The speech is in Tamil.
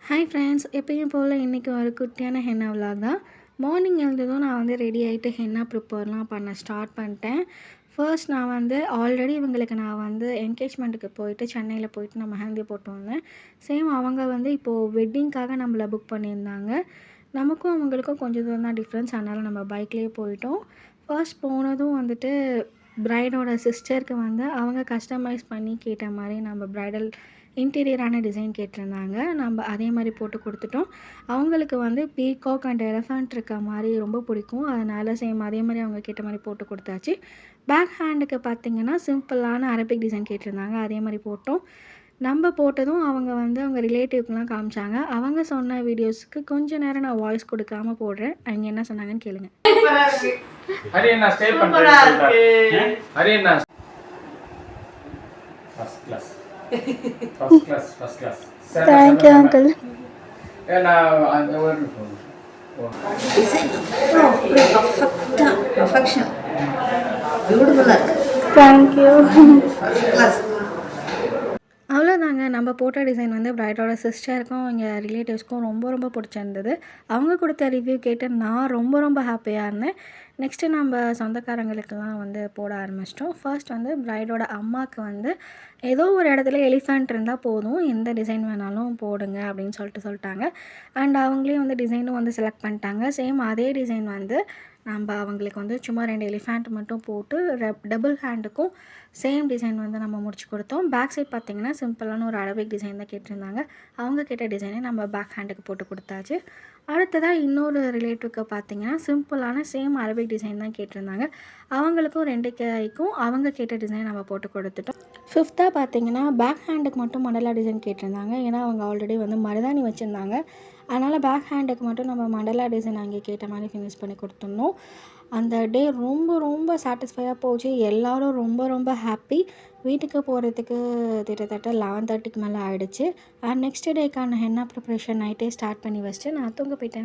ஹாய் ஃப்ரெண்ட்ஸ், எப்பயும் போல் இன்றைக்கி ஒரு குட்டியான ஹென்னா விலாக் தான். மார்னிங் எழுந்ததும் நான் வந்து ரெடி ஆகிட்டு ஹென்னா ப்ரிப்பேர்லாம் பண்ண ஸ்டார்ட் பண்ணிட்டேன். ஃபர்ஸ்ட் நான் வந்து ஆல்ரெடி இவங்களுக்கு நான் வந்து என்கேஜ்மெண்ட்டுக்கு போயிட்டு சென்னையில் போயிட்டு நான் மெஹந்தி போட்டு வந்தேன். சேம் அவங்க வந்து இப்போது வெட்டிங்க்காக நம்மளை புக் பண்ணியிருந்தாங்க. நமக்கும் அவங்களுக்கும் கொஞ்சம் தூரம் தான் டிஃப்ரென்ஸ், அதனால் நம்ம பைக்லேயே போயிட்டோம். ஃபர்ஸ்ட் போனதும் வந்துட்டு ப்ரைடோட சிஸ்டருக்கு வந்து அவங்க கஸ்டமைஸ் பண்ணி கேட்ட மாதிரி நம்ம ப்ரைடல் இன்டீரியரான டிசைன் கேட்டிருந்தாங்க. நம்ம அதே மாதிரி போட்டு கொடுத்துட்டோம். அவங்களுக்கு வந்து பீகாக் அண்ட் எலஃபண்ட் இருக்க மாதிரி ரொம்ப பிடிக்கும். அதனால் சேம் அதே மாதிரி அவங்க கேட்ட மாதிரி போட்டு கொடுத்தாச்சு. பேக் ஹேண்டுக்கு பார்த்திங்கன்னா சிம்பிளான அரபிக் டிசைன் கேட்டிருந்தாங்க. அதே மாதிரி போட்டோம். நம்ம போட்டதும் அவங்க வந்து அவங்க ரிலேட்டிவ்க்குலாம் காமிச்சாங்க. அவங்க சொன்ன வீடியோஸ்க்கு கொஞ்சம் நேரம் நான் வாய்ஸ் கொடுக்காமல் போடுறேன். அவங்க என்ன சொன்னாங்கன்னு கேளுங்க. First class. Thank you, uncle. Is it? Oh, perfection. Beautiful. Thank you. First class. அவ்வளோதாங்க. நம்ம போட்ட டிசைன் வந்து ப்ரைடோட சிஸ்டருக்கும் அவங்க ரிலேட்டிவ்ஸ்க்கும் ரொம்ப ரொம்ப பிடிச்சிருந்தது. அவங்க கொடுத்த ரிவ்யூ கேட்டு நான் ரொம்ப ஹாப்பியாக இருந்தேன். நெக்ஸ்ட்டு நம்ம சொந்தக்காரங்களுக்கெல்லாம் வந்து போட ஆரம்பிச்சிட்டோம். ஃபர்ஸ்ட் வந்து ப்ரைடோட அம்மாவுக்கு வந்து ஏதோ ஒரு இடத்துல எலிஃபண்ட் இருந்தால் போதும், எந்த டிசைன் வேணாலும் போடுங்க அப்படின்னு சொல்லிட்டாங்க. அண்ட் அவங்களே வந்து டிசைனும் வந்து செலக்ட் பண்ணிட்டாங்க. சேம் அதே டிசைன் வந்து நம்ம அவங்களுக்கு வந்து சும்மா 2 எலிஃபண்ட் மட்டும் போட்டு டபுள் ஹேண்டுக்கும் சேம் டிசைன் வந்து நம்ம முடிச்சு கொடுத்தோம். பேக் சைட் பார்த்திங்கன்னா சிம்பிளான ஒரு அரபிக் டிசைன் தான் கேட்டிருந்தாங்க. அவங்க கேட்ட டிசைனே நம்ம பேக் ஹேண்டுக்கு போட்டு கொடுத்தாச்சு. அடுத்ததாக இன்னொரு ரிலேட்டிவ்க்கு பார்த்திங்கன்னா சிம்பிளான சேம் அரபிக் டிசைன் தான் கேட்டிருந்தாங்க. அவங்களுக்கும் 2 கைக்கும் அவங்க கேட்ட டிசைன் நம்ம போட்டு கொடுத்துட்டோம். ஃபிஃப்த்தாக பார்த்திங்கன்னா பேக் ஹேண்டுக்கு மட்டும் மண்டலா டிசைன் கேட்டிருந்தாங்க. ஏன்னா அவங்க ஆல்ரெடி வந்து மருதாணி வச்சுருந்தாங்க. அதனால் பேக் ஹேண்டுக்கு மட்டும் நம்ம மண்டலா டிசைன் அங்கே கேட்ட மாதிரி ஃபினிஷ் பண்ணி கொடுத்துருந்தோம். அந்த டே ரொம்ப சாட்டிஸ்ஃபையாக போச்சு. எல்லோரும் ரொம்ப ஹாப்பி. வீட்டுக்கு போகிறதுக்கு கிட்டத்தட்ட 11:30க்கு மேலே ஆகிடுச்சு. அண்ட் நெக்ஸ்ட் டேக்கான ஹென்னா ப்ரிப்ரேஷன் நைட்டே ஸ்டார்ட் பண்ணி வச்சுட்டு நான் தூங்க போயிட்டேன்.